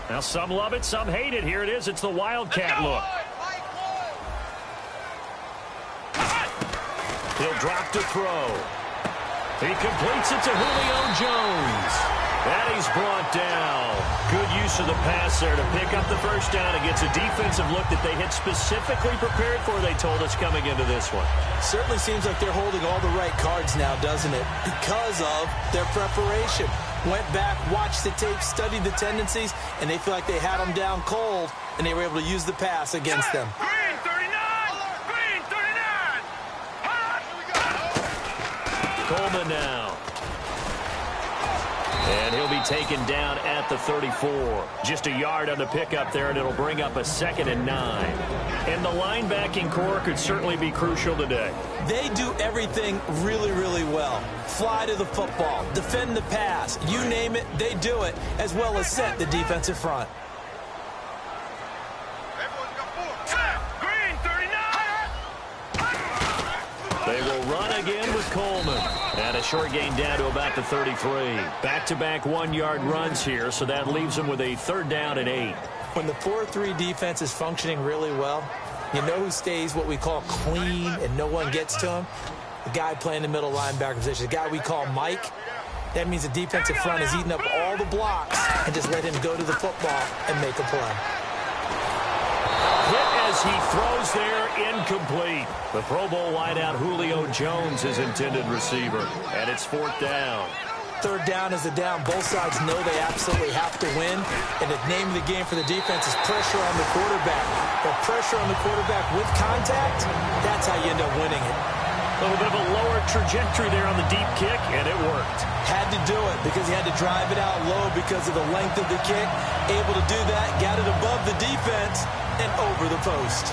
Now, some love it, some hate it. Here it is. It's the Wildcat look. He'll drop to throw. He completes it to Julio Jones. And he's brought down. Good use of the pass there to pick up the first down. It gets a defensive look that they had specifically prepared for, they told us, coming into this one. Certainly seems like they're holding all the right cards now, doesn't it? Because of their preparation. Went back, watched the tape, studied the tendencies, and they feel like they had them down cold, and they were able to use the pass against them. Green 39! Green 39! Coleman now. And he'll be taken down at the 34. Just a yard on the pickup there, and it'll bring up a 2nd and 9. And the linebacking core could certainly be crucial today. They do everything really, really well. Fly to the football, defend the pass, you name it, they do it, as well as set the defensive front. Green 39! They will run again with Coleman. And a short gain down to about the 33. Back-to-back 1-yard runs here, so that leaves them with a 3rd down and 8. When the 4-3 defense is functioning really well, you know who stays what we call clean and no one gets to him? The guy playing the middle linebacker position, the guy we call Mike. That means the defensive front is eating up all the blocks and just let him go to the football and make a play. Hit as he throws there, incomplete. The Pro Bowl wideout Julio Jones is intended receiver, and it's 4th down. 3rd down is the down. Both sides know they absolutely have to win, and the name of the game for the defense is pressure on the quarterback. But pressure on the quarterback with contact, that's how you end up winning it. A little bit of a lower trajectory there on the deep kick, and it worked. Had to do it because he had to drive it out low because of the length of the kick. Able to do that, got it above the defense and over the post.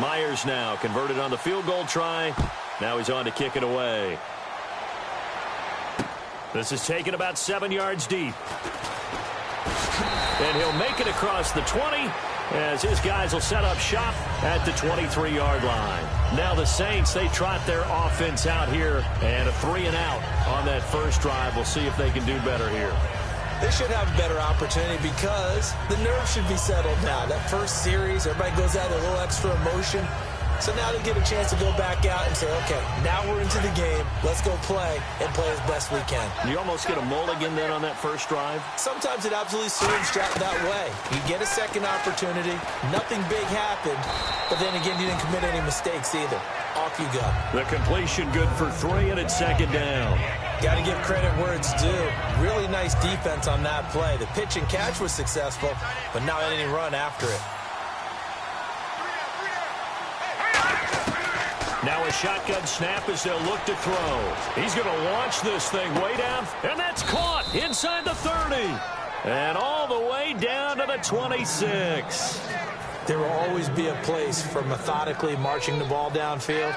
Myers now converted on the field goal try. Now he's on to kick it away. This is taken about 7 yards deep. And he'll make it across the 20 as his guys will set up shop at the 23-yard line. Now the Saints, they trot their offense out here, and a 3-and-out on that first drive. We'll see if they can do better here. They should have a better opportunity because the nerves should be settled now. That first series, everybody goes out with a little extra emotion. So now they get a chance to go back out and say, okay, now we're into the game. Let's go play and play as best we can. You almost get a mulligan then on that first drive? Sometimes it absolutely serves that way. You get a second opportunity. Nothing big happened. But then again, you didn't commit any mistakes either. Off you go. The completion good for 3, and it's 2nd down. Got to give credit where it's due. Really nice defense on that play. The pitch and catch was successful, but not any run after it. Now a shotgun snap as they'll look to throw. He's going to launch this thing way down, and that's caught inside the 30. And all the way down to the 26. There will always be a place for methodically marching the ball downfield,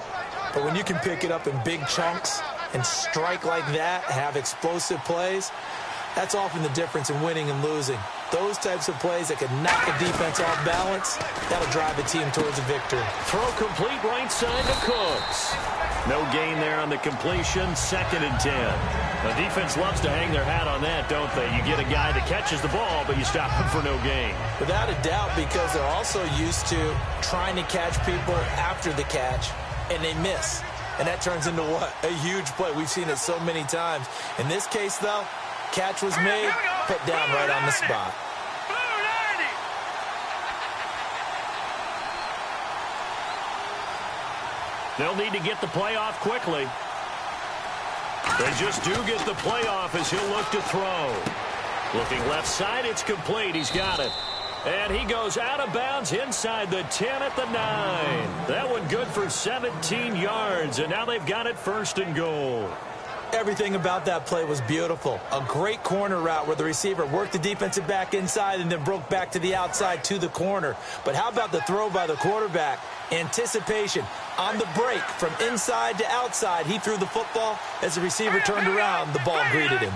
but when you can pick it up in big chunks and strike like that, have explosive plays, that's often the difference in winning and losing. Those types of plays that can knock a defense off balance, that'll drive a team towards a victory. Throw complete right side to Cooks. No gain there on the completion, 2nd and 10. The defense loves to hang their hat on that, don't they? You get a guy that catches the ball, but you stop him for no gain. Without a doubt, because they're also used to trying to catch people after the catch, and they miss. And that turns into what? A huge play. We've seen it so many times. In this case, though, catch was made, put down right on the spot. They'll need to get the play off quickly. They just do get the play off as he'll look to throw. Looking left side, it's complete. He's got it. And he goes out of bounds inside the 10 at the 9. That one good for 17 yards, and now they've got it 1st and goal. Everything about that play was beautiful. A great corner route where the receiver worked the defensive back inside and then broke back to the outside to the corner. But how about the throw by the quarterback? Anticipation on the break from inside to outside. He threw the football. As the receiver turned around, the ball greeted him.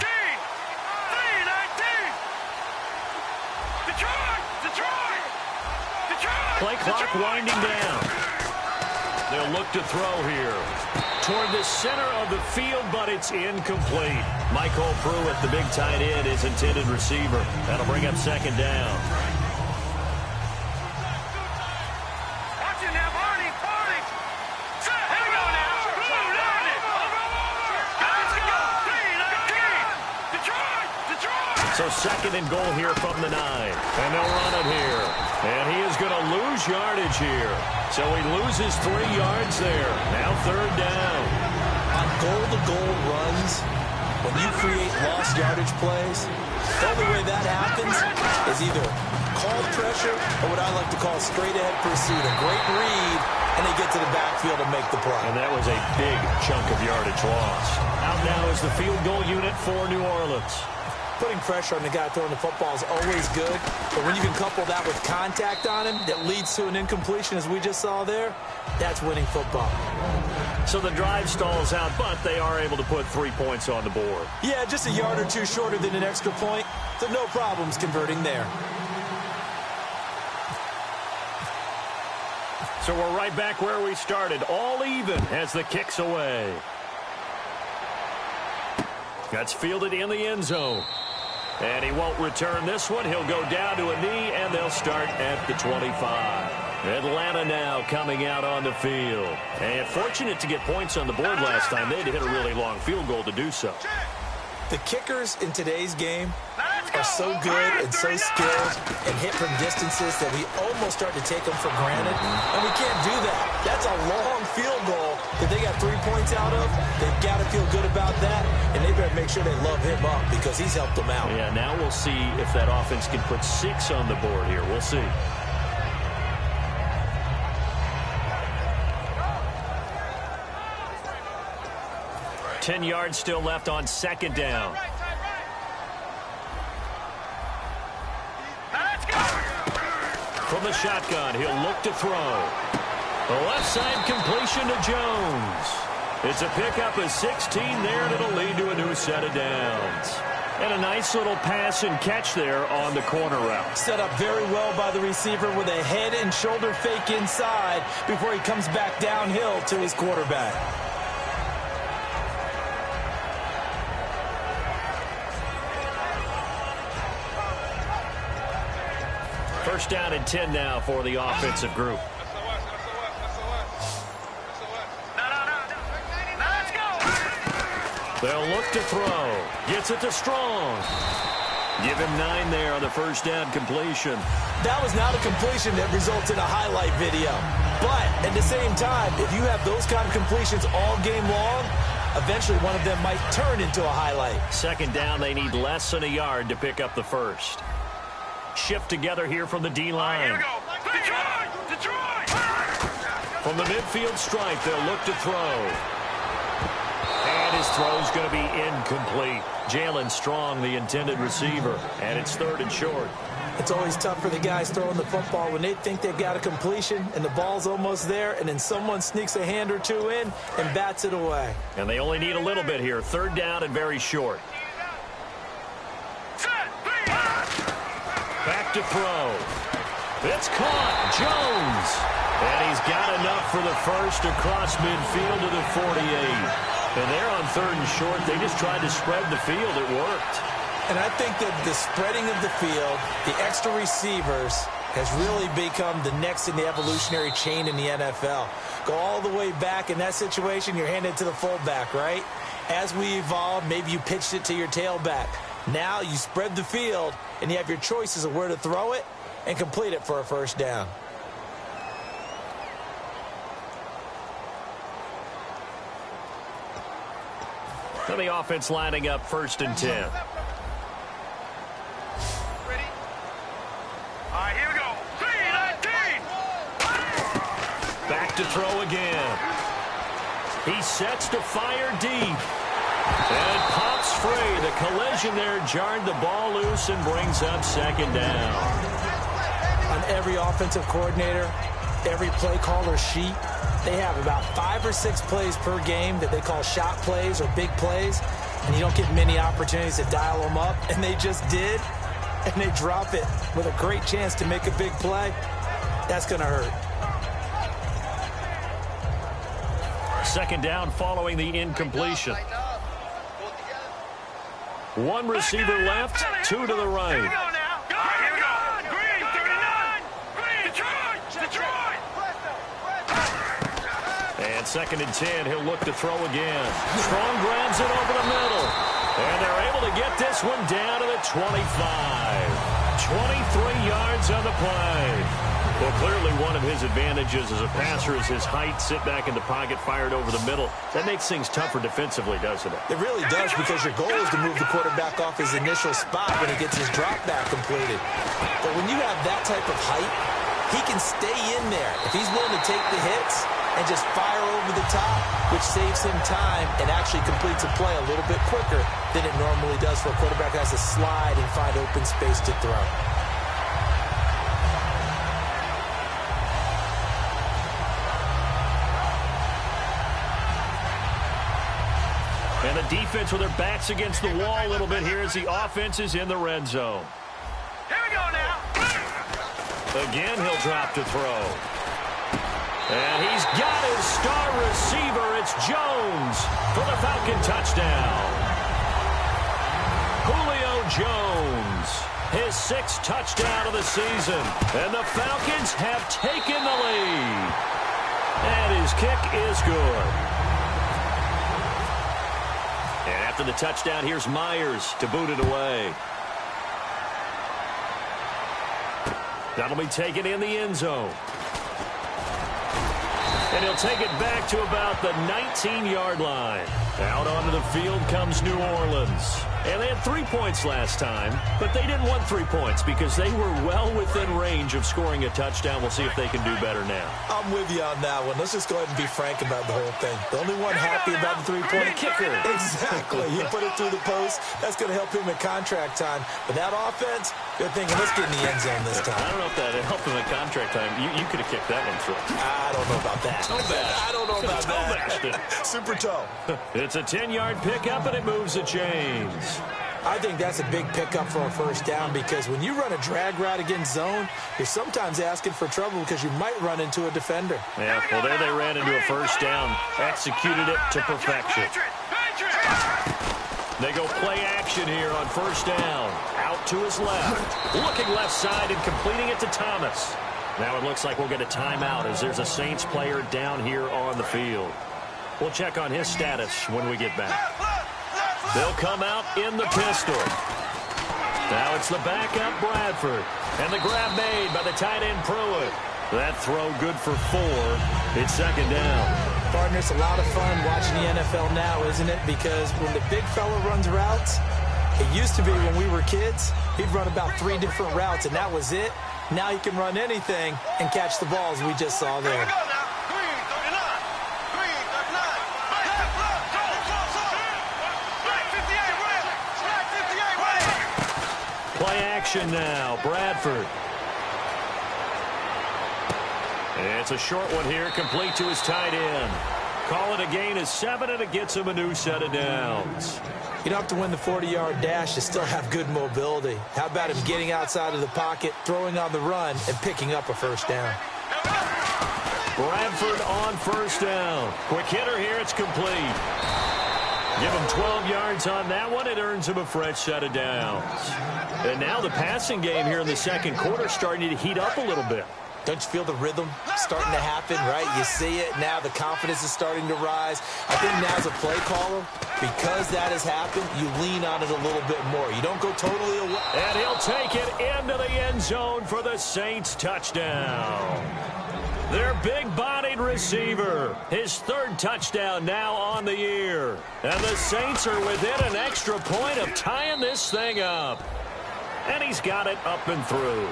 play clock winding down. They'll look to throw here. Toward the center of the field, but it's incomplete. Michael Pruitt, the big tight end, is intended receiver. That'll bring up second down. Watch it now, Barney. Set. Here we go now. Blue, down it. Let's go. 3-19. Detroit. So second and goal here from the 9. And they'll run it here. And he is going to lose yardage here. So he loses 3 yards there. Now third down. On goal-to-goal runs, when you create lost yardage plays, the only way that happens is either called pressure or what I like to call straight-ahead pursuit. A great read, and they get to the backfield and make the play. And that was a big chunk of yardage loss. Out now is the field goal unit for New Orleans. Putting pressure on the guy throwing the football is always good, but when you can couple that with contact on him that leads to an incompletion, as we just saw there, that's winning football. So the drive stalls out, but they are able to put 3 points on the board. Yeah, just a yard or two shorter than an extra point, so no problems converting there. So we're right back where we started, all even as the kick's away. That's fielded in the end zone. And he won't return this one. He'll go down to a knee, and they'll start at the 25. Atlanta now coming out on the field. And fortunate to get points on the board last time. They had to hit a really long field goal to do so. The kickers in today's game are so good and so skilled and hit from distances that we almost start to take them for granted. And we can't do that. That's a long field goal that they got 3 points out of. They've got to feel good about that, and they better make sure they love him up because he's helped them out. Yeah, now we'll see if that offense can put 6 on the board here. We'll see. Ten yards still left on second down. From the shotgun, he'll look to throw. The left side completion to Jones. It's a pickup of 16 there, and it'll lead to a new set of downs. And a nice little pass and catch there on the corner route. Set up very well by the receiver with a head and shoulder fake inside before he comes back downhill to his quarterback. First down and 10 now for the offensive group. They'll look to throw. Gets it to Strong. Give him 9 there on the first down completion. That was not a completion that results in a highlight video. But at the same time, if you have those kind of completions all game long, eventually one of them might turn into a highlight. Second down, they need less than a yard to pick up the first. Shift together here from the D-line. Here we go. Detroit! From the midfield stripe, they'll look to throw. And his throw's going to be incomplete. Jalen Strong, the intended receiver, and it's third and short. It's always tough for the guys throwing the football when they think they've got a completion and the ball's almost there, and then someone sneaks a hand or two in and bats it away. And they only need a little bit here. Third down and very short. Back to throw. It's caught. Jones. And he's got enough for the first across midfield to the 48. And they're on third and short. They just tried to spread the field. It worked. And I think that the spreading of the field, the extra receivers, has really become the next in the evolutionary chain in the NFL. Go all the way back in that situation, you're handed to the fullback, right? As we evolve, maybe you pitched it to your tailback. Now you spread the field, and you have your choices of where to throw it and complete it for a first down. So the offense lining up first and 10. Ready? All right, here we go. 3-19. Back to throw again. He sets to fire deep. And pops free. The collision there jarred the ball loose and brings up second down. On every offensive coordinator, every play caller sheet, they have about 5 or 6 plays per game that they call shot plays or big plays, and you don't get many opportunities to dial them up, and they just did, and they drop it with a great chance to make a big play. That's going to hurt. Second down following the incompletion. One receiver left, two to the right. Here we go now. Here we go. Green, 39. Green. Detroit. And second and 10, he'll look to throw again. Strong grabs it over the middle. And they're able to get this one down to the 25. 23 yards on the play. Well, clearly one of his advantages as a passer is his height. Sit back in the pocket, fired over the middle. That makes things tougher defensively, doesn't it? It really does, because your goal is to move the quarterback off his initial spot when he gets his drop back completed. But when you have that type of height, he can stay in there. If he's willing to take the hits and just fire over the top, which saves him time and actually completes a play a little bit quicker than it normally does for a quarterback who has to slide and find open space to throw. And the defense with their backs against the wall a little bit here as the offense is in the red zone. Here we go now. Again, he'll drop to throw. And he's got his star receiver. It's Jones for the Falcon touchdown. Julio Jones, his sixth touchdown of the season. And the Falcons have taken the lead. And his kick is good. And after the touchdown, here's Myers to boot it away. That'll be taken in the end zone. And he'll take it back to about the 19-yard line. Out onto the field comes New Orleans. And they had 3 points last time, but they didn't want 3 points because they were well within range of scoring a touchdown. We'll see if they can do better now. I'm with you on that one. Let's just go ahead and be frank about the whole thing. The only one happy about the three-point kicker. Exactly. He put it through the post. That's going to help him in contract time. But that offense, they're thinking, let's get in the end zone this time. I don't know if that helped him in contract time. You could have kicked that one through. I don't know about that. I don't know about that. Super toe. It's a 10-yard pickup, and it moves the chains. I think that's a big pickup for a first down, because when you run a drag route against zone, you're sometimes asking for trouble because you might run into a defender. Yeah, well, there they ran into a first down, executed it to perfection. They go play action here on first down. Out to his left. Looking left side and completing it to Thomas. Now it looks like we'll get a timeout as there's a Saints player down here on the field. We'll check on his status when we get back. They'll come out in the pistol. Now it's the backup Bradford. And the grab made by the tight end Pruitt. That throw good for 4. It's second down. Partner, it's a lot of fun watching the NFL now, isn't it? Because when the big fella runs routes, it used to be when we were kids, he'd run about 3 different routes, and that was it. Now he can run anything and catch the balls we just saw there. Play action now, Bradford. And it's a short one here, complete to his tight end. Call it a gain of 7, and it gets him a new set of downs. You don't have to win the 40-yard dash to still have good mobility. How about him getting outside of the pocket, throwing on the run, and picking up a first down? Bradford on first down. Quick hitter here, it's complete. Give him 12 yards on that one. It earns him a fresh set of downs. And now the passing game here in the second quarter starting to heat up a little bit. Don't you feel the rhythm starting to happen, right? You see it now. The confidence is starting to rise. I think now as a play caller, because that has happened, you lean on it a little bit more. You don't go totally away. And he'll take it into the end zone for the Saints touchdown. Their big-bodied receiver, his 3rd touchdown now on the year. And the Saints are within an extra point of tying this thing up. And he's got it up and through.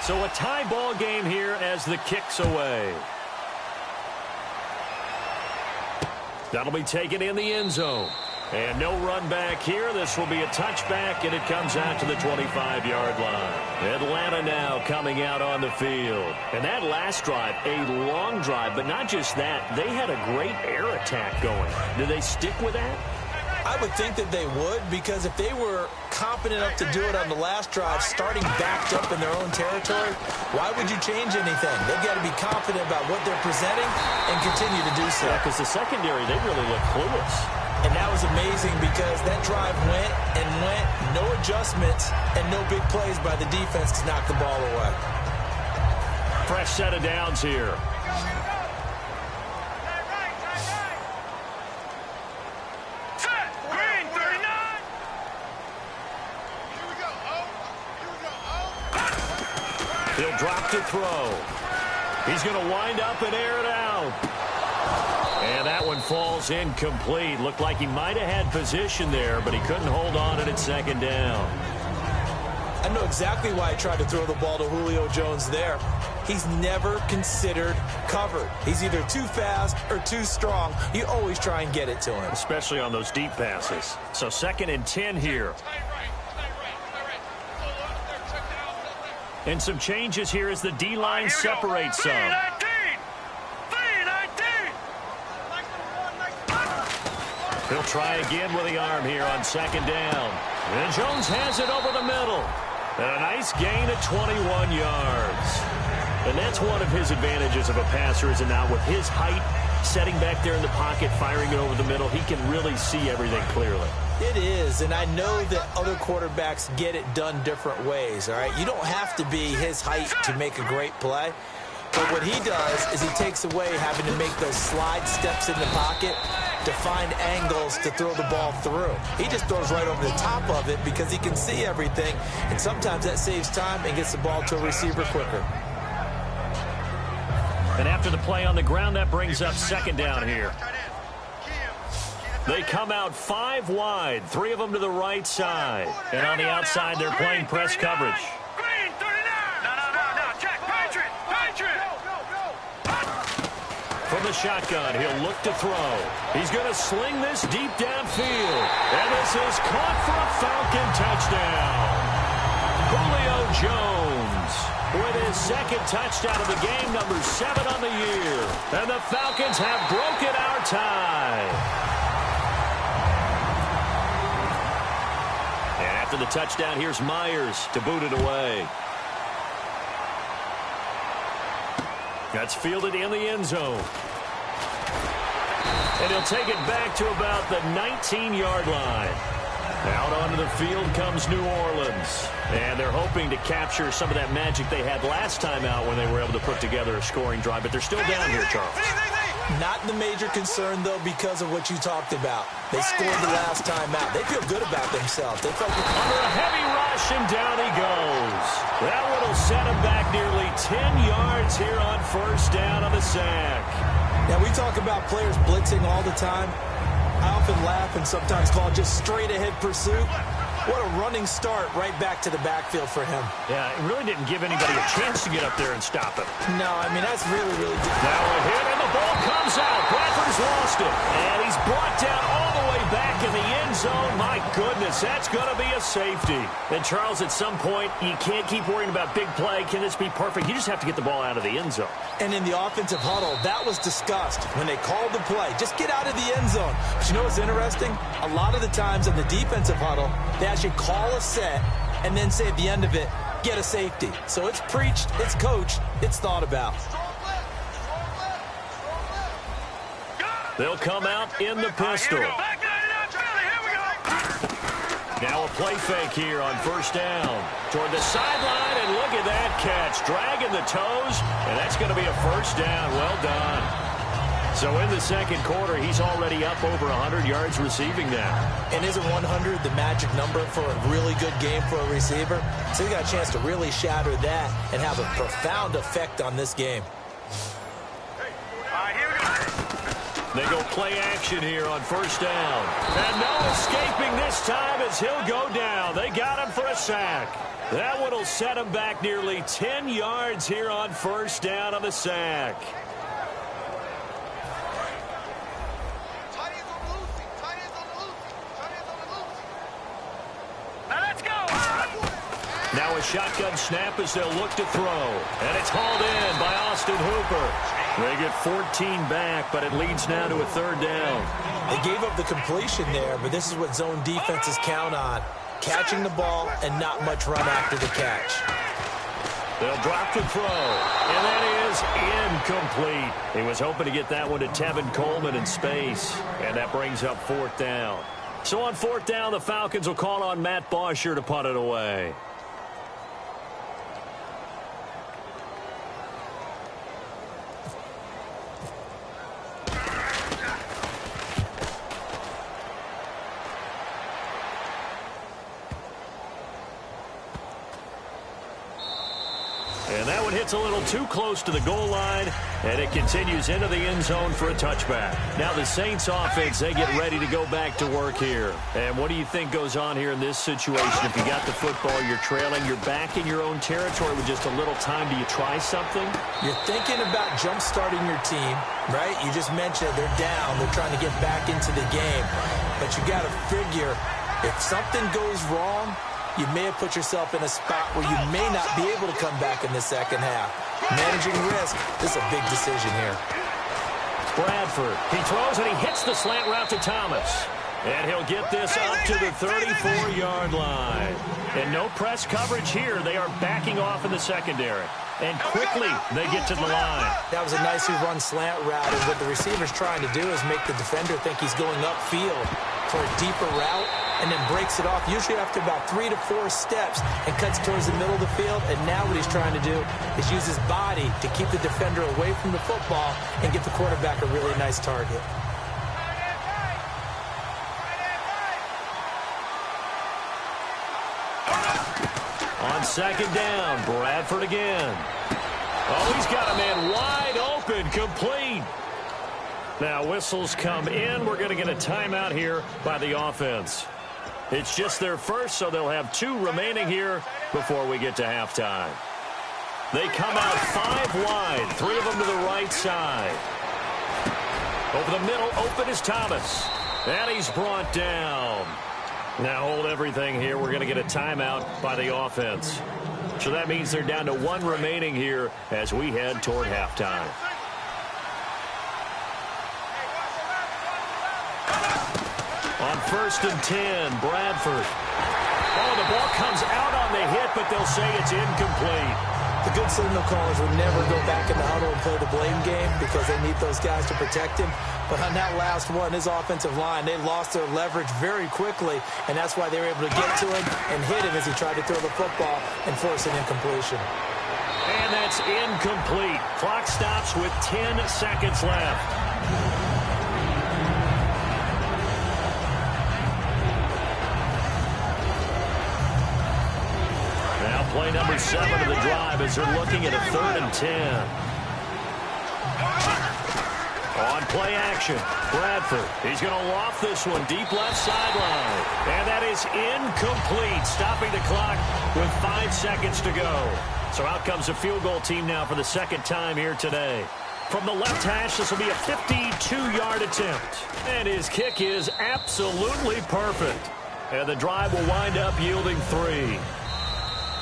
So a tie ball game here as the kick's away. That'll be taken in the end zone. And no run back here. This will be a touchback, and it comes out to the 25-yard line. Atlanta now coming out on the field. And that last drive, a long drive, but not just that. They had a great air attack going. Do they stick with that? I would think that they would, because if they were competent enough to do it on the last drive, starting backed up in their own territory, why would you change anything? They've got to be confident about what they're presenting and continue to do so. Yeah, because the secondary, they really look clueless. And that was amazing because that drive went and went, no adjustments and no big plays by the defense to knock the ball away. Fresh set of downs here. He'll drop to throw. He's going to wind up and air it out. And that one falls incomplete. Looked like he might have had position there, but he couldn't hold on at second down. I know exactly why he tried to throw the ball to Julio Jones there. He's never considered covered. He's either too fast or too strong. You always try and get it to him. Especially on those deep passes. So 2nd and 10 here. And some changes here as the D-line separates some. He'll try again with the arm here on 2nd down. And Jones has it over the middle. And a nice gain of 21 yards. And that's one of his advantages of a passer, is it not? With his height, setting back there in the pocket, firing it over the middle, he can really see everything clearly. It is, and I know that other quarterbacks get it done different ways, all right? You don't have to be his height to make a great play. But what he does is he takes away having to make those slide steps in the pocket to find angles to throw the ball through. He just throws right over the top of it because he can see everything, and sometimes that saves time and gets the ball to a receiver quicker. And after the play on the ground, that brings up 2nd down here. They come out 5 wide, 3 of them to the right side. And on the outside, they're playing press coverage. From the shotgun, he'll look to throw. He's going to sling this deep downfield. And this is caught for a Falcon touchdown. Julio Jones with his 2nd touchdown of the game, number 7 on the year. And the Falcons have broken our tie. And after the touchdown, here's Myers to boot it away. That's fielded in the end zone. And he'll take it back to about the 19-yard line. Out onto the field comes New Orleans. And they're hoping to capture some of that magic they had last time out when they were able to put together a scoring drive. But they're still down here, Charles. Not the major concern, though, because of what you talked about. They scored the last time out. They feel good about themselves. They felt under a heavy rush, and down he goes. That one will set him back nearly 10 yards here on 1st down on the sack. Now, we talk about players blitzing all the time. I often laugh and sometimes call it just straight-ahead pursuit. What a running start right back to the backfield for him. Yeah, it really didn't give anybody a chance to get up there and stop him. No, I mean, that's really good. Now a hit, and the ball comes out. Bradford's lost it. And he's brought down all the way back in the end zone. My goodness, that's going to be a safety. And, Charles, at some point, you can't keep worrying about big play. Can this be perfect? You just have to get the ball out of the end zone. And in the offensive huddle, that was discussed when they called the play. Just get out of the end zone. But you know what's interesting? A lot of the times in the defensive huddle, they actually call a set and then say at the end of it, get a safety. So it's preached, it's coached, it's thought about. They'll come out in the pistol. Now a play fake here on 1st down. Toward the sideline, and look at that catch. Dragging the toes, and that's going to be a 1st down. Well done. So in the 2nd quarter, he's already up over 100 yards receiving now. And isn't 100 the magic number for a really good game for a receiver? So he got a chance to really shatter that and have a profound effect on this game. They go play action here on 1st down. And no escaping this time as he'll go down. They got him for a sack. That one will set him back nearly 10 yards here on 1st down on the sack. Now a shotgun snap as they'll look to throw. And it's hauled in by Austin Hooper. They get 14 back, but it leads now to a third down. They gave up the completion there, but this is what zone defenses count on. Catching the ball and not much run after the catch. They'll drop the throw, and that is incomplete. He was hoping to get that one to Tevin Coleman in space, and that brings up fourth down. So on fourth down, the Falcons will call on Matt Bosher to punt it away. And that one hits a little too close to the goal line, and it continues into the end zone for a touchback. Now the Saints offense, they get ready to go back to work here. And what do you think goes on here in this situation? If you got the football, you're trailing, you're back in your own territory with just a little time. Do you try something? You're thinking about jump-starting your team, right? You just mentioned they're down. They're trying to get back into the game. But you got to figure if something goes wrong, you may have put yourself in a spot where you may not be able to come back in the second half. Managing risk, this is a big decision here. Bradford, he throws and he hits the slant route to Thomas. And he'll get this up to the 34-yard line. And no press coverage here. They are backing off in the secondary. And quickly, they get to the line. That was a nicely run slant route. And what the receiver's trying to do is make the defender think he's going upfield for a deeper route and then breaks it off, usually after about 3 to 4 steps, and cuts towards the middle of the field. And now what he's trying to do is use his body to keep the defender away from the football and get the quarterback a really nice target. On second down, Bradford again. Oh, he's got a man wide open, complete. Now whistles come in. We're going to get a timeout here by the offense. It's just their first, so they'll have 2 remaining here before we get to halftime. They come out 5 wide, 3 of them to the right side. Over the middle, open is Thomas. And he's brought down. Now hold everything here. We're going to get a timeout by the offense. So that means they're down to 1 remaining here as we head toward halftime. On first and 10, Bradford. Oh, the ball comes out on the hit, but they'll say it's incomplete. The good signal callers would never go back in the huddle and play the blame game because they need those guys to protect him. But on that last one, his offensive line, they lost their leverage very quickly, and that's why they were able to get to him and hit him as he tried to throw the football and force an incompletion. And that's incomplete. Clock stops with 10 seconds left. Play number 7 of the drive as they're looking at a 3rd and 10. On play action, Bradford. He's going to loft this one deep left sideline. And that is incomplete, stopping the clock with 5 seconds to go. So out comes the field goal team now for the second time here today. From the left hash, this will be a 52-yard attempt. And his kick is absolutely perfect. And the drive will wind up yielding 3.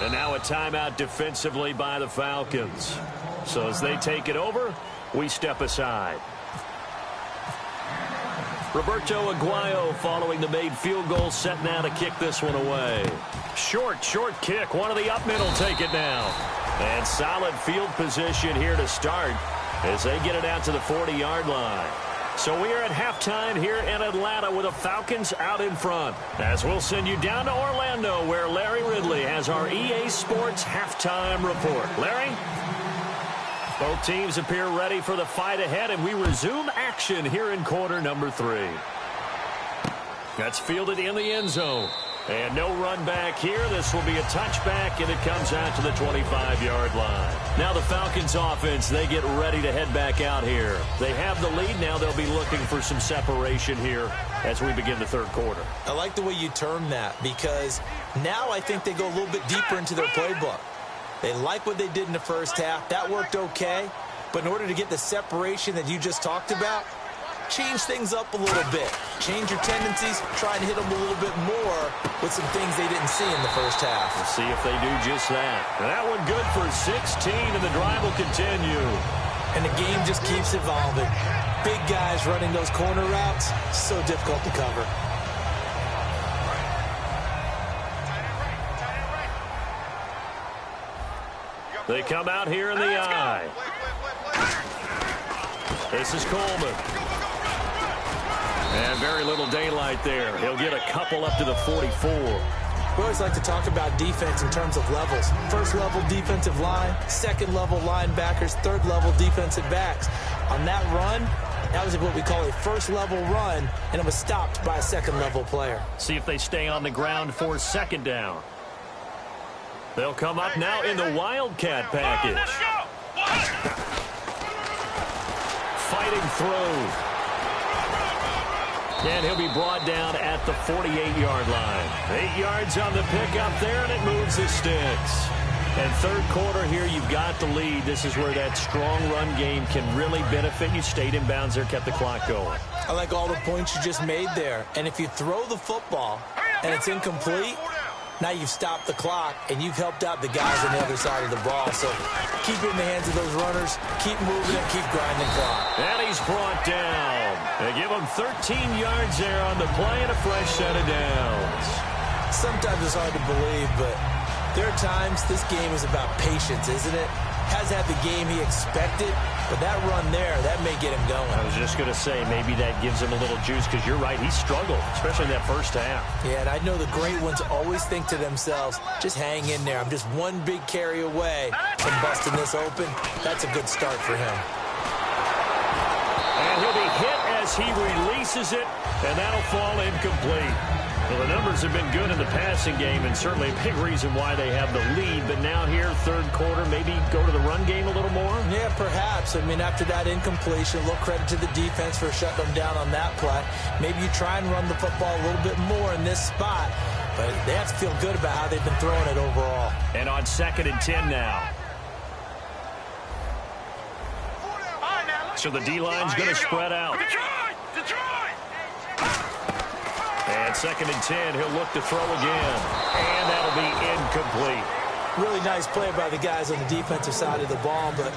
And now a timeout defensively by the Falcons. So as they take it over, we step aside. Roberto Aguayo following the made field goal, set now to kick this one away. Short kick. One of the up middle take it now. And solid field position here to start as they get it out to the 40-yard line. So we are at halftime here in Atlanta with the Falcons out in front. As we'll send you down to Orlando where Larry Ridley has our EA Sports halftime report. Larry? Both teams appear ready for the fight ahead, and we resume action here in quarter number 3. That's fielded in the end zone. And no run back here. This will be a touchback, and it comes out to the 25-yard line. Now the Falcons offense, they get ready to head back out here. They have the lead. Now they'll be looking for some separation here as we begin the third quarter. I like the way you term that because now I think they go a little bit deeper into their playbook. They like what they did in the first half. That worked okay. But in order to get the separation that you just talked about, change things up a little bit. Change your tendencies. Try and hit them a little bit more with some things they didn't see in the first half. We'll see if they do just that. And that one good for 16, and the drive will continue. And the game just keeps evolving. Big guys running those corner routes, so difficult to cover. They come out here in the eye. This is Coleman. And very little daylight there. He'll get a couple up to the 44. We always like to talk about defense in terms of levels. First level defensive line, second level linebackers, third level defensive backs. On that run, that was what we call a first level run, and it was stopped by a second level player. See if they stay on the ground for second down. They'll come up now in the Wildcat package. Fighting through. And he'll be brought down at the 48-yard line. 8 yards on the pickup there, and it moves the sticks. And third quarter here, you've got the lead. This is where that strong run game can really benefit you. Stayed in bounds there, kept the clock going. I like all the points you just made there. And if you throw the football and it's incomplete, now you've stopped the clock, and you've helped out the guys on the other side of the ball. So keep it in the hands of those runners, keep moving it, keep grinding clock. And he's brought down. They give him 13 yards there on the play and a fresh set of downs. Sometimes it's hard to believe, but there are times this game is about patience, isn't it? Has had the game he expected, but that run there, that may get him going. I was just going to say, maybe that gives him a little juice, because you're right, he struggled, especially in that first half. Yeah, and I know the great ones always think to themselves, just hang in there. I'm just one big carry away from busting this open. That's a good start for him. And he'll be hit as he releases it, and that'll fall incomplete. Well, the numbers have been good in the passing game, and certainly a big reason why they have the lead. But now here, third quarter, maybe go to the run game a little more? Yeah, perhaps. I mean, after that incompletion, a little credit to the defense for shutting them down on that play. Maybe you try and run the football a little bit more in this spot, but they have to feel good about how they've been throwing it overall. And on 2nd and 10 now. So the D-line's going to spread out. And 2nd and 10, he'll look to throw again. And that'll be incomplete. Really nice play by the guys on the defensive side of the ball, but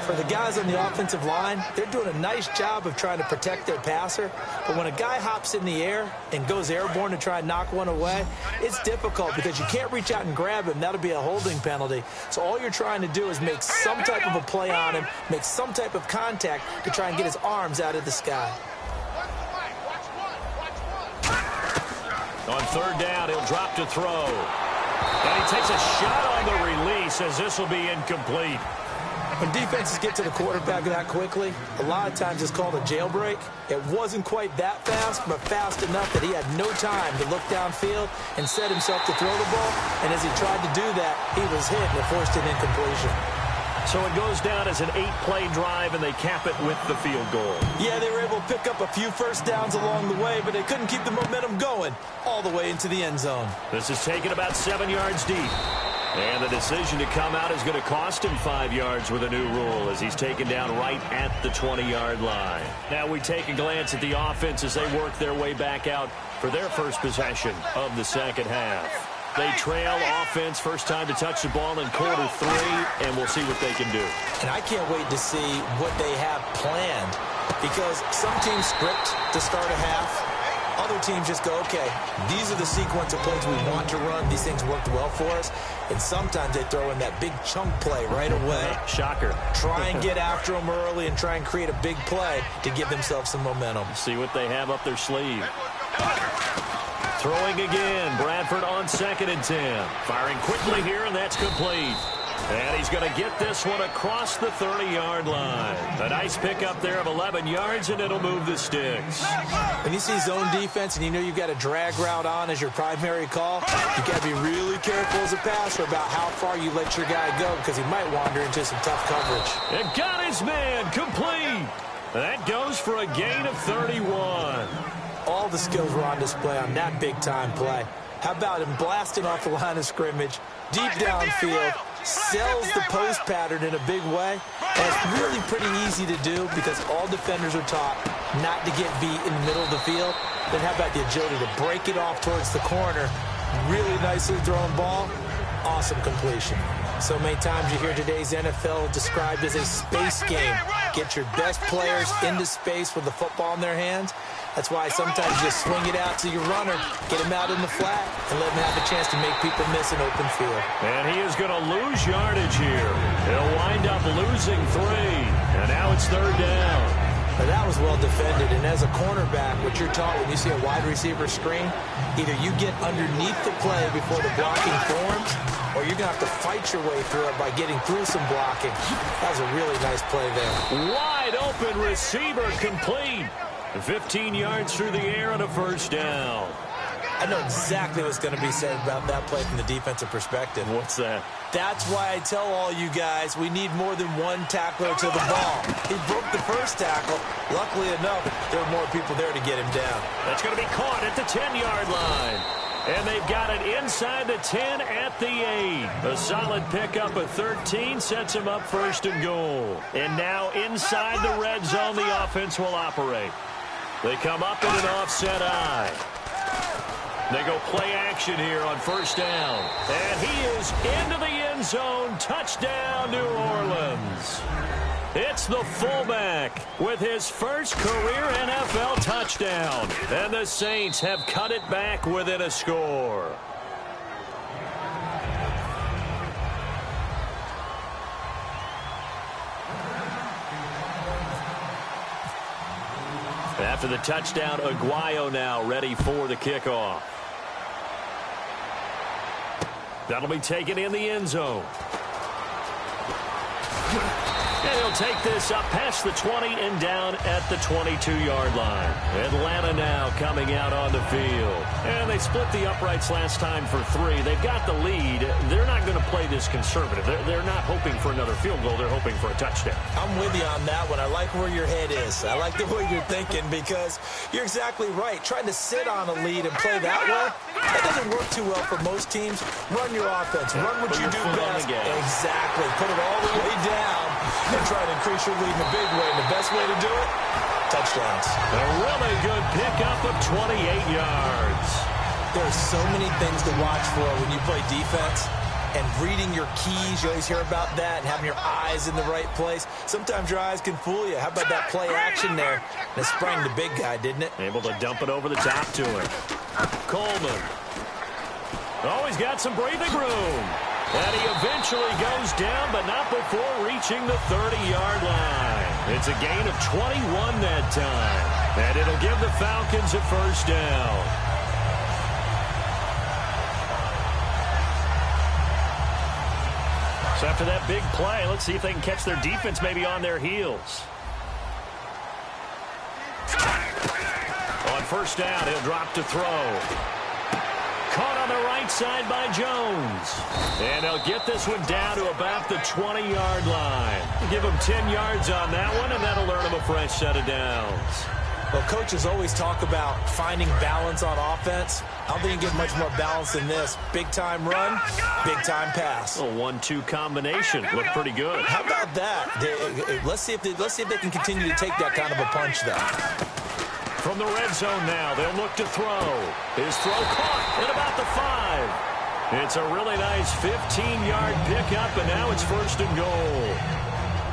for the guys on the offensive line, they're doing a nice job of trying to protect their passer. But when a guy hops in the air and goes airborne to try and knock one away, it's difficult because you can't reach out and grab him. That'll be a holding penalty. So all you're trying to do is make some type of a play on him, make some type of contact to try and get his arms out of the sky. On 3rd down, he'll drop to throw. And he takes a shot on the release as this will be incomplete. When defenses get to the quarterback that quickly, a lot of times it's called a jailbreak. It wasn't quite that fast, but fast enough that he had no time to look downfield and set himself to throw the ball. And as he tried to do that, he was hit and forced an incompletion. So it goes down as an 8-play drive, and they cap it with the field goal. Yeah, they were able to pick up a few first downs along the way, but they couldn't keep the momentum going all the way into the end zone. This is taken about 7 yards deep. And the decision to come out is going to cost him 5 yards with a new rule as he's taken down right at the 20-yard line. Now we take a glance at the offense as they work their way back out for their first possession of the second half. They trail offense, first time to touch the ball in quarter 3, and we'll see what they can do. And I can't wait to see what they have planned, because some teams script to start a half. Other teams just go, okay, these are the sequence of plays we want to run. These things worked well for us. And sometimes they throw in that big chunk play right away. Shocker. Try and get after them early and try and create a big play to give themselves some momentum. See what they have up their sleeve. Throwing again. Bradford on 2nd and 10. Firing quickly here, and that's complete. And he's going to get this one across the 30-yard line. A nice pickup there of 11 yards, and it'll move the sticks. When you see zone defense and you know you've got a drag route on as your primary call, you've got to be really careful as a passer about how far you let your guy go, because he might wander into some tough coverage. And got his man complete. That goes for a gain of 31. All the skills were on display on that big-time play. How about him blasting off the line of scrimmage, deep downfield, sells the post pattern in a big way. And it's really pretty easy to do because all defenders are taught not to get beat in the middle of the field. Then how about the agility to break it off towards the corner? Really nicely thrown ball. Awesome completion. So many times you hear today's NFL described as a space game. Get your best players into space with the football in their hands. That's why sometimes you just swing it out to your runner, get him out in the flat, and let him have a chance to make people miss an open field. And he is going to lose yardage here. He'll wind up losing 3. And now it's 3rd down. Now that was well defended, and as a cornerback, what you're taught when you see a wide receiver screen, either you get underneath the play before the blocking forms, or you're going to have to fight your way through it by getting through some blocking. That was a really nice play there. Wide open receiver complete. 15 yards through the air on a 1st down. I know exactly what's going to be said about that play from the defensive perspective. What's that? That's why I tell all you guys we need more than one tackler to the ball. He broke the first tackle. Luckily enough, there were more people there to get him down. That's going to be caught at the 10-yard line. And they've got it inside the 10 at the 8. A solid pickup of 13 sets him up 1st and goal. And now inside the red zone, the offense will operate. They come up in an offset eye. They go play action here on 1st down. And he is into the end zone. Touchdown, New Orleans. It's the fullback with his first career NFL touchdown. And the Saints have cut it back within a score. After the touchdown, Aguayo now ready for the kickoff. That'll be taken in the end zone. And he'll take this up past the 20 and down at the 22-yard line. Atlanta now coming out on the field. And they split the uprights last time for 3. They've got the lead. They're not going to play this conservative. They're not hoping for another field goal. They're hoping for a touchdown. I'm with you on that one. I like where your head is. I like the way you're thinking because you're exactly right. Trying to sit on a lead and play that way, that doesn't work too well for most teams. Run your offense. Run what you do best. Exactly. Put it all the way down and try to increase your lead in a big way. And the best way to do it, touchdowns. A really good pickup of 28 yards. There's so many things to watch for when you play defense. And reading your keys, you always hear about that, and having your eyes in the right place. Sometimes your eyes can fool you. How about that play action there? And it sprang the big guy, didn't it? Able to dump it over the top to him. Coleman. Oh, he's got some breathing room. And he eventually goes down, but not before reaching the 30-yard line. It's a gain of 21 that time. And it'll give the Falcons a 1st down. So after that big play, let's see if they can catch their defense maybe on their heels. On 1st down, he'll drop to throw. Caught on the right side by Jones. And he'll get this one down to about the 20-yard line. Give him 10 yards on that one, and that'll earn him a fresh set of downs. Well, coaches always talk about finding balance on offense. I don't think you get much more balance than this. Big-time run, big-time pass. A 1-2 combination. Looked pretty good. How about that? Let's see if they can continue to take that kind of a punch, though. From the red zone now, they'll look to throw. His throw caught at about the 5. It's a really nice 15-yard pickup, and now it's 1st and goal.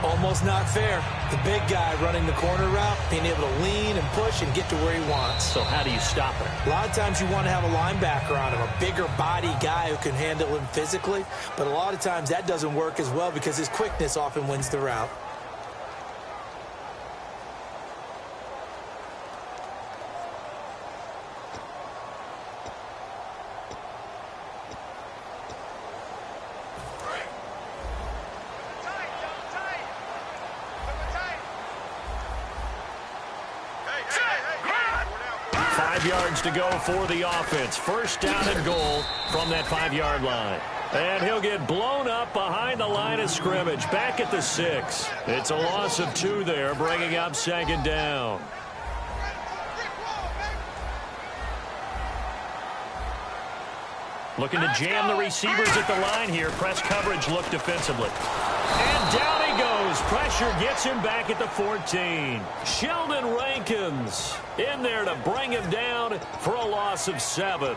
Almost not fair. The big guy running the corner route, being able to lean and push and get to where he wants. So how do you stop it? A lot of times you want to have a linebacker on him, a bigger body guy who can handle him physically. But a lot of times that doesn't work as well because his quickness often wins the route. Yards to go for the offense. 1st down and goal from that 5-yard line. And he'll get blown up behind the line of scrimmage. Back at the 6. It's a loss of 2 there, bringing up 2nd down. Looking to jam the receivers at the line here. Press coverage look defensively. And down he goes. Pressure gets him back at the 14. Sheldon Rankins in there to bring him down for a loss of 7.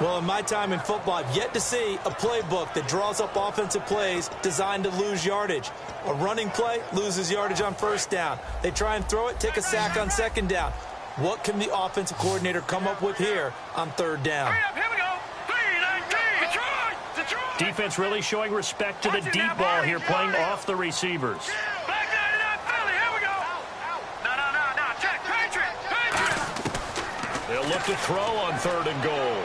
Well, in my time in football, I've yet to see a playbook that draws up offensive plays designed to lose yardage. A running play loses yardage on first down. They try and throw it, take a sack on second down. What can the offensive coordinator come up with here on third down? Here we go. 3-19. Detroit. Defense really showing respect to the deep ball here, playing off the receivers. Back 99 Philly. Here we go. No. Check. Patriots. They'll look to throw on third and goal.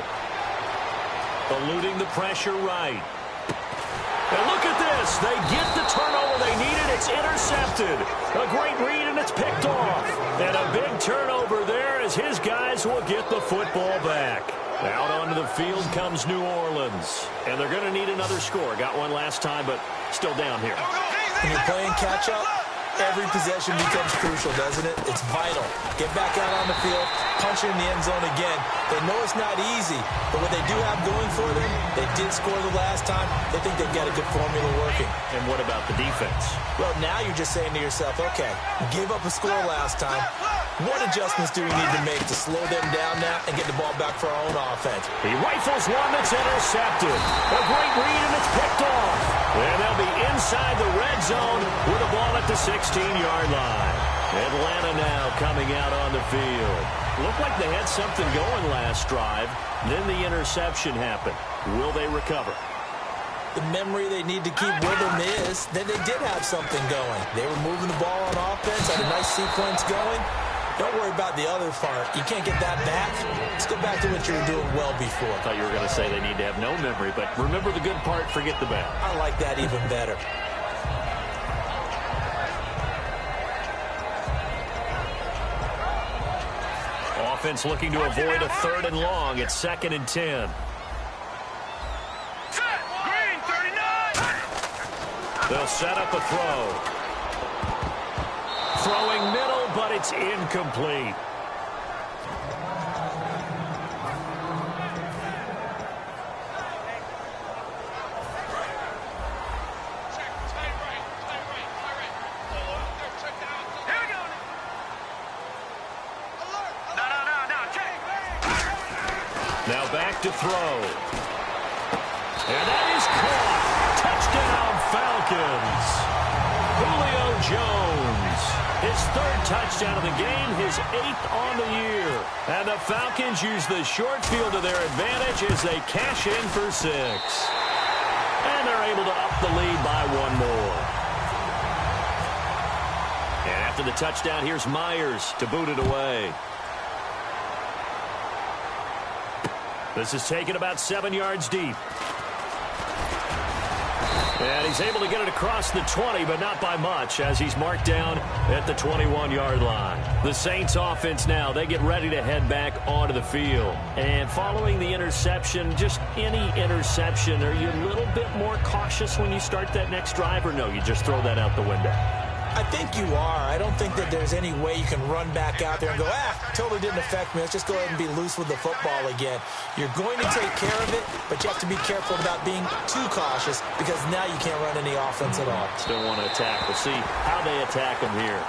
Eluding the pressure right. And look at this. They get the turnover they needed. It's intercepted. A great read, and it's picked off. And a big turnover there as his guys will get the football back. Out onto the field comes New Orleans. And they're going to need another score. Got one last time, but still down here. When you're playing catch-up, every possession becomes crucial, doesn't it? It's vital. Get back out on the field, punch it in the end zone again. They know it's not easy, but what they do have going for them, they did score the last time. They think they've got a good formula working. And what about the defense? Well, now you're just saying to yourself, okay, we gave up a score last time. What adjustments do we need to make to slow them down now and get the ball back for our own offense? He rifles one that's intercepted. A great read, and it's picked off. And they'll be inside the red zone with the ball at the 16-yard line. Atlanta now coming out on the field. Looked like they had something going last drive. Then the interception happened. Will they recover? The memory they need to keep with them is that they did have something going. They were moving the ball on offense, had a nice sequence going. Don't worry about the other part. You can't get that back. Let's go back to what you were doing well before. I thought you were going to say they need to have no memory, but remember the good part, forget the bad. I like that even better. Offense looking to avoid a third and long. It's 2nd and 10. Set. Green. 39. They'll set up a throw. Throwing middle, but it's incomplete. Now back to throw. And that is caught. Touchdown, Falcons. Julio Jones. His 3rd touchdown of the game, his 8th on the year. And the Falcons use the short field to their advantage as they cash in for 6. And they're able to up the lead by 1 more. And after the touchdown, here's Myers to boot it away. This is taken about 7 yards deep. And he's able to get it across the 20, but not by much, as he's marked down at the 21-yard line. The Saints offense now, they get ready to head back onto the field. And following the interception, just any interception, are you a little bit more cautious when you start that next drive, or no, you just throw that out the window? I think you are. I don't think that there's any way you can run back out there and go, totally didn't affect me. Let's just go ahead and be loose with the football again. You're going to take care of it, but you have to be careful about being too cautious because now you can't run any offense at all. Still want to attack. We'll see how they attack them here.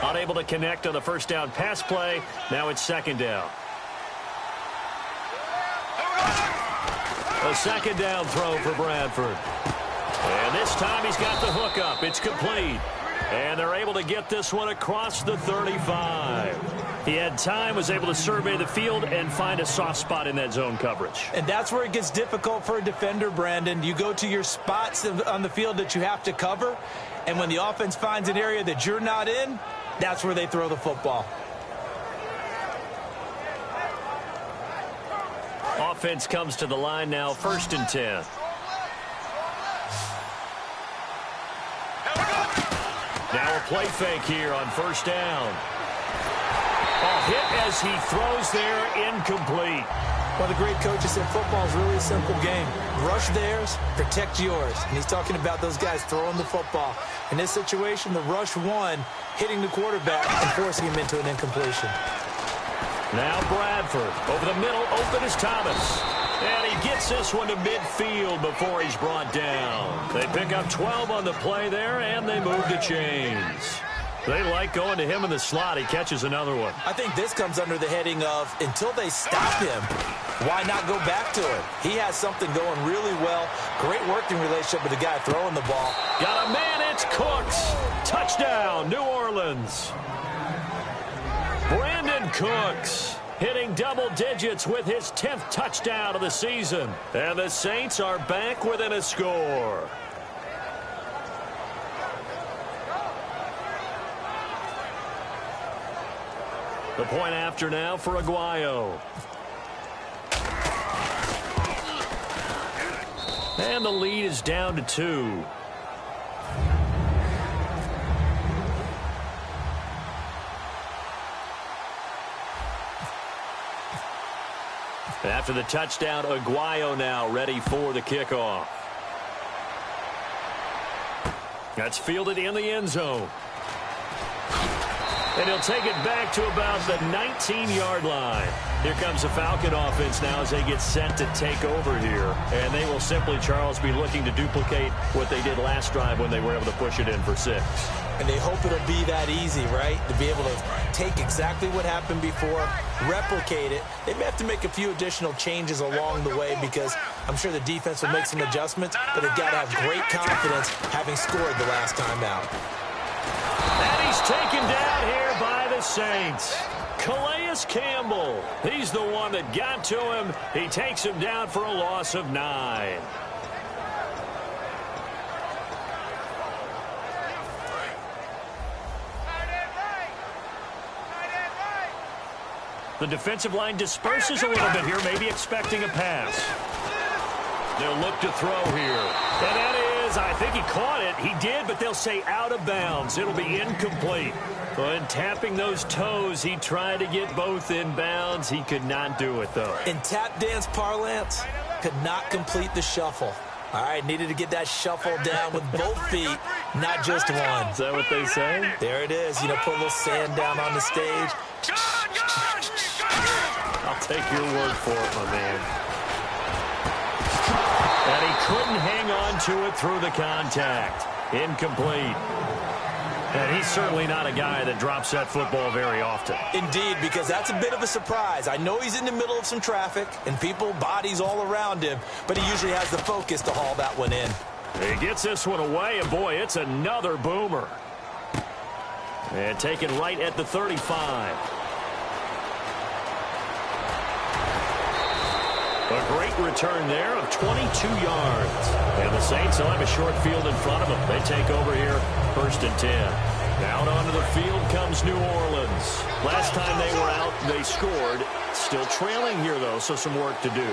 Unable to connect on the first down pass play. Now it's 2nd down. A 2nd down throw for Bradford. And this time he's got the hook up. It's complete. And they're able to get this one across the 35. He had time, was able to survey the field and find a soft spot in that zone coverage. And that's where it gets difficult for a defender, Brandon. You go to your spots on the field that you have to cover, and when the offense finds an area that you're not in, that's where they throw the football. Offense comes to the line now, 1st and 10. Now a play fake here on 1st down. Oh, hit as he throws there, incomplete. Well, the great coaches said football is really a simple game. Rush theirs, protect yours. And he's talking about those guys throwing the football. In this situation, the rush won, hitting the quarterback and forcing him into an incompletion. Now Bradford over the middle, open is Thomas. And he gets this one to midfield before he's brought down. They pick up 12 on the play there, and they move the chains. They like going to him in the slot. He catches another one. I think this comes under the heading of, until they stop him, why not go back to it? He has something going really well. Great working relationship with the guy throwing the ball. Got a man, it's Cooks. Touchdown, New Orleans. Brandon Cooks hitting double digits with his 10th touchdown of the season. And the Saints are back within a score. The point after now for Aguayo. And the lead is down to 2. After the touchdown, Aguayo now ready for the kickoff. That's fielded in the end zone. And he'll take it back to about the 19-yard line. Here comes the Falcon offense now as they get set to take over here. And they will simply, Charles, be looking to duplicate what they did last drive when they were able to push it in for 6. And they hope it'll be that easy, right? To be able to take exactly what happened before, replicate it. They may have to make a few additional changes along the way because I'm sure the defense will make some adjustments, but they've got to have great confidence having scored the last time out. And he's taken down here by the Saints. Calais Campbell, he's the one that got to him. He takes him down for a loss of 9. The defensive line disperses a little bit here, maybe expecting a pass. They'll look to throw here. And that is, I think he caught it. He did, but they'll say out of bounds. It'll be incomplete. But tapping those toes, he tried to get both in bounds. He could not do it, though. In tap dance parlance, could not complete the shuffle. All right, needed to get that shuffle down with both feet, not just one. Is that what they say? There it is. You know, put a little sand down on the stage. I'll take your word for it, my man. And he couldn't hang on to it through the contact. Incomplete. And he's certainly not a guy that drops that football very often. Indeed, because that's a bit of a surprise. I know he's in the middle of some traffic and people, bodies all around him, but he usually has the focus to haul that one in. He gets this one away, and boy, it's another boomer. And taken right at the 35. A great return there of 22 yards. And the Saints will have a short field in front of them. They take over here, 1st and 10. Out onto the field comes New Orleans. Last time they were out, they scored. Still trailing here, though, so some work to do.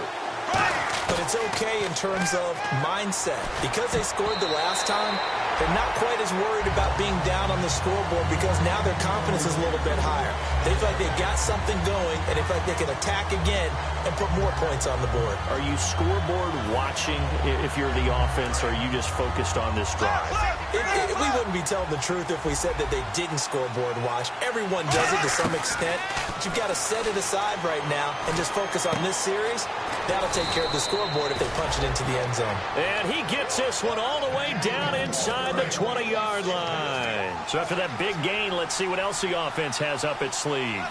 But it's okay in terms of mindset. Because they scored the last time, they're not quite as worried about being down on the scoreboard because now their confidence is a little bit higher. They feel like they've got something going, and they feel like they can attack again and put more points on the board. Are you scoreboard watching if you're the offense, or are you just focused on this drive? We wouldn't be telling the truth if we said that they didn't scoreboard watch. Everyone does it to some extent, but you've got to set it aside right now and just focus on this series. That'll take care of the scoreboard if they punch it into the end zone. And he gets this one all the way down inside the 20-yard line. So after that big gain, let's see what else the offense has up its sleeve.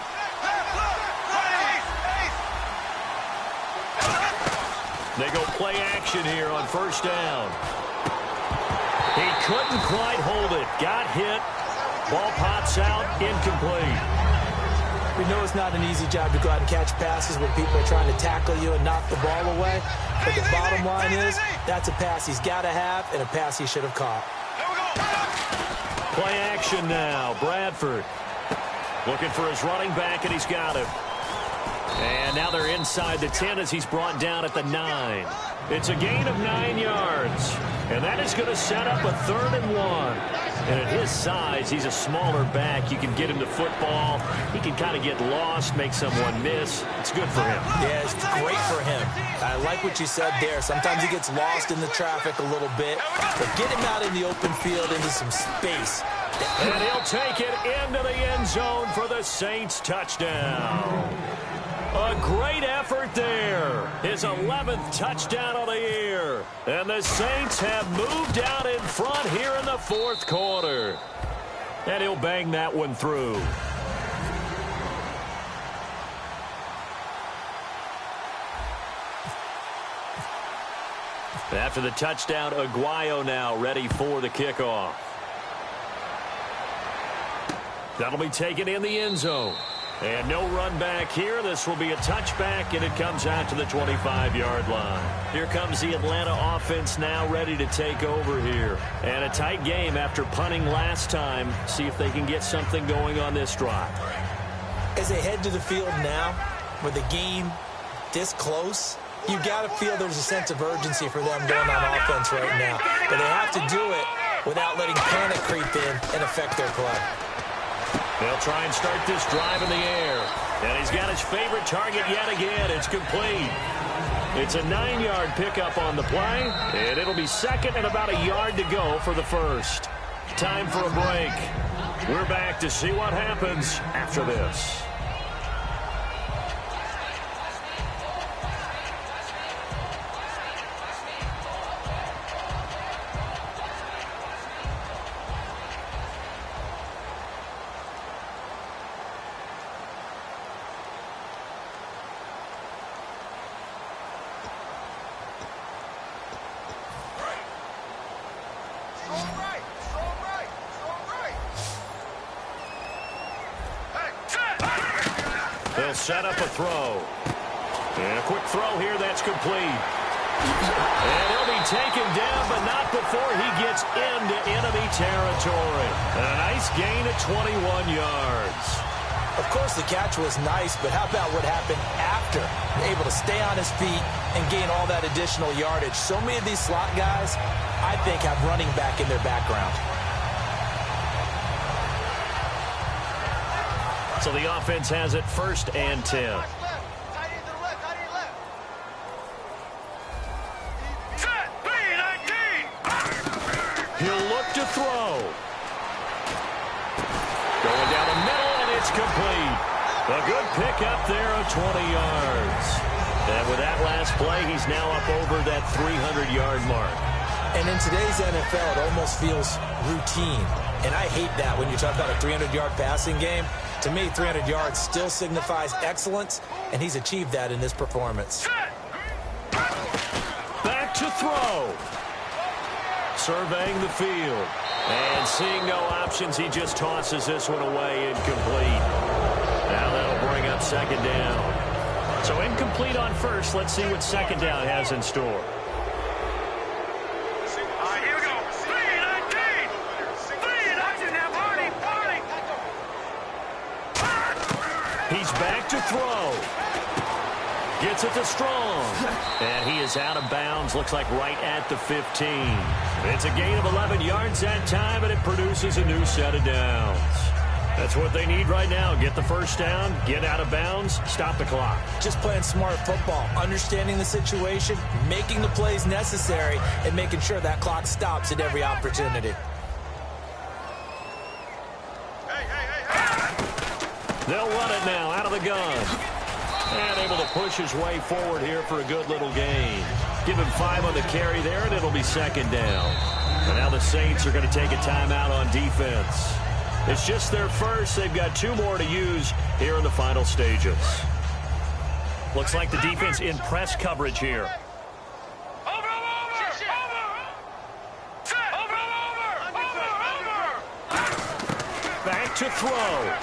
They go play action here on 1st down. He couldn't quite hold it. Got hit. Ball pops out. Incomplete. We know it's not an easy job to go out and catch passes when people are trying to tackle you and knock the ball away. But the bottom line is, that's a pass he's got to have and a pass he should have caught. Play action now. Bradford looking for his running back, and he's got him. And now they're inside the 10 as he's brought down at the 9. It's a gain of 9 yards. And that is going to set up a 3rd and 1. And at his size, he's a smaller back. You can get him to football. He can kind of get lost, make someone miss. It's good for him. Yeah, it's great for him. I like what you said there. Sometimes he gets lost in the traffic a little bit, but get him out in the open field into some space. And he'll take it into the end zone for the Saints touchdown. A great effort there. His 11th touchdown of the year. And the Saints have moved out in front here in the fourth quarter. And he'll bang that one through. After the touchdown, Aguayo now ready for the kickoff. That'll be taken in the end zone. And no run back here. This will be a touchback, and it comes out to the 25-yard line. Here comes the Atlanta offense now ready to take over here. And a tight game after punting last time. See if they can get something going on this drive. As they head to the field now, with the game this close, you've got to feel there's a sense of urgency for them going on offense right now. But they have to do it without letting panic creep in and affect their play. They'll try and start this drive in the air. And he's got his favorite target yet again. It's complete. It's a 9-yard pickup on the play, and it'll be second and about a yard to go for the first. Time for a break. We're back to see what happens after this. They'll set up a throw. And a quick throw here that's complete. And he'll be taken down, but not before he gets into enemy territory. And a nice gain of 21 yards. Of course, the catch was nice, but how about what happened after? Able to stay on his feet and gain all that additional yardage. So many of these slot guys, I think, have running back in their background. So the offense has it first and 10. He'll look to throw. Going down the middle, and it's complete. A good pickup there of 20 yards. And with that last play, he's now up over that 300-yard mark. And in today's NFL, it almost feels routine. And I hate that when you talk about a 300-yard passing game. To me, 300 yards still signifies excellence, and he's achieved that in this performance. Back to throw. Surveying the field. And seeing no options, he just tosses this one away incomplete. Now that'll bring up second down. So incomplete on first. Let's see what second down has in store. He's back to throw. Gets it to Strong. And he is out of bounds. Looks like right at the 15. It's a gain of 11 yards that time, and it produces a new set of downs. That's what they need right now. Get the first down, get out of bounds, stop the clock. Just playing smart football, understanding the situation, making the plays necessary, and making sure that clock stops at every opportunity. They'll run it now out of the gun. And able to push his way forward here for a good little gain. Give him 5 on the carry there, and it'll be second down. And now the Saints are going to take a timeout on defense. It's just their first. They've got 2 more to use here in the final stages. Looks like the defense in press coverage here. Back to throw.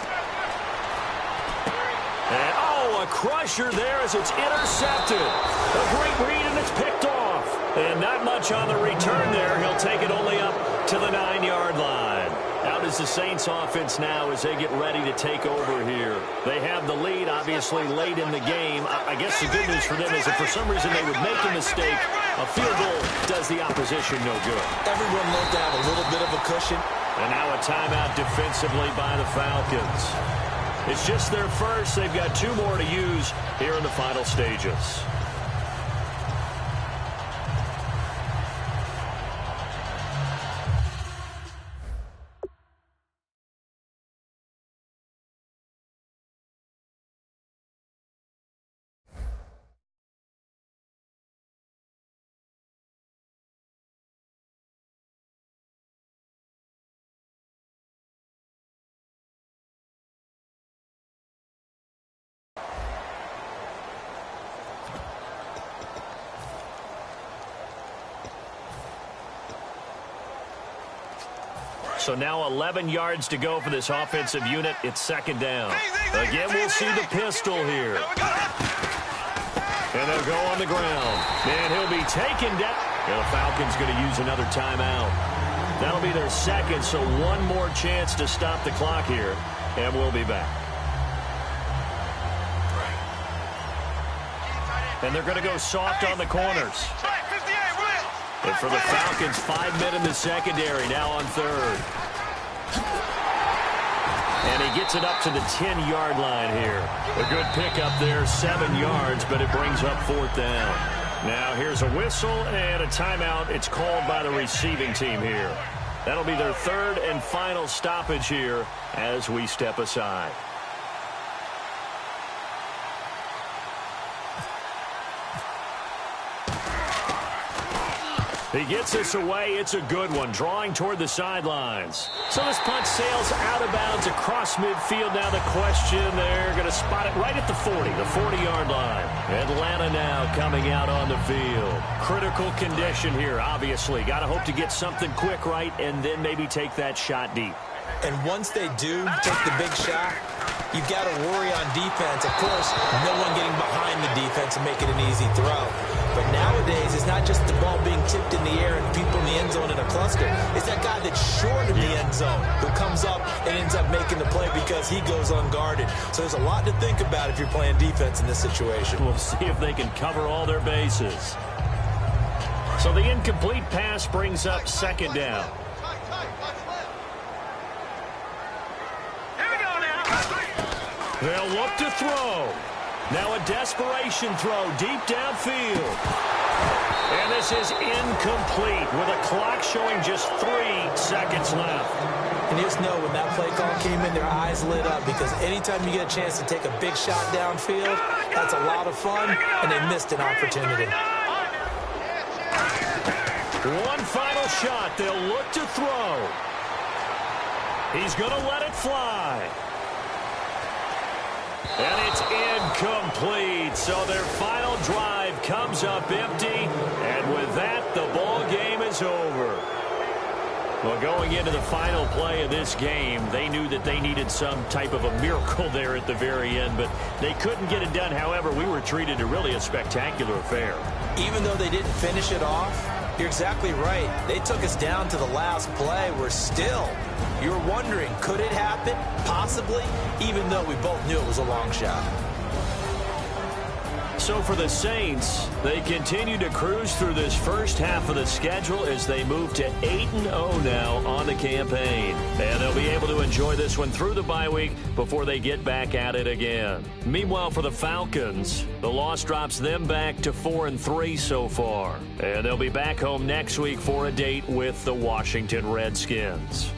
And, a crusher there as it's intercepted. A great read, and it's picked off. And not much on the return there. He'll take it only up to the 9-yard line. Out is the Saints offense now as they get ready to take over here. They have the lead, obviously, late in the game. I guess the good news for them is if for some reason they would make a mistake, a field goal does the opposition no good. Everyone loved to have a little bit of a cushion. And now a timeout defensively by the Falcons. It's just their first. They've got 2 more to use here in the final stages. So now 11 yards to go for this offensive unit. It's second down. Again, we'll see the pistol here. And they'll go on the ground. And he'll be taken down. And the Falcons going to use another timeout. That'll be their second, so one more chance to stop the clock here. And we'll be back. And they're going to go soft on the corners. And for the Falcons, 5 men in the secondary, now on third. And he gets it up to the 10-yard line here. A good pickup there, 7 yards, but it brings up 4th down. Now here's a whistle and a timeout. It's called by the receiving team here. That'll be their 3rd and final stoppage here as we step aside. He gets this away. It's a good one, drawing toward the sidelines. So this punt sails out of bounds across midfield. Now the question, they're going to spot it right at the 40, the 40-yard line. Atlanta now coming out on the field. Critical condition here, obviously. Got to hope to get something quick right and then maybe take that shot deep. And once they do take the big shot, you've got to worry on defense. Of course, no one getting behind the defense and make it an easy throw. But nowadays, it's not just the ball being tipped in the air and people in the end zone in a cluster. It's that guy that's short of the end zone who comes up and ends up making the play because he goes unguarded. So there's a lot to think about if you're playing defense in this situation. We'll see if they can cover all their bases. So the incomplete pass brings up second down. They'll look to throw. Now a desperation throw deep downfield. And this is incomplete with a clock showing just 3 seconds left. And you just know when that play call came in, their eyes lit up because anytime you get a chance to take a big shot downfield, that's a lot of fun, and they missed an opportunity. One final shot. They'll look to throw. He's going to let it fly. And it's incomplete. So their final drive comes up empty. And with that, the ball game is over. Well, going into the final play of this game, they knew that they needed some type of a miracle there at the very end, but they couldn't get it done. However, we were treated to really a spectacular affair. Even though they didn't finish it off, you're exactly right. They took us down to the last play. We're still, you're wondering, could it happen? Possibly, even though we both knew it was a long shot. So for the Saints, they continue to cruise through this first half of the schedule as they move to 8-0 now on the campaign. And they'll be able to enjoy this one through the bye week before they get back at it again. Meanwhile, for the Falcons, the loss drops them back to 4-3 so far. And they'll be back home next week for a date with the Washington Redskins.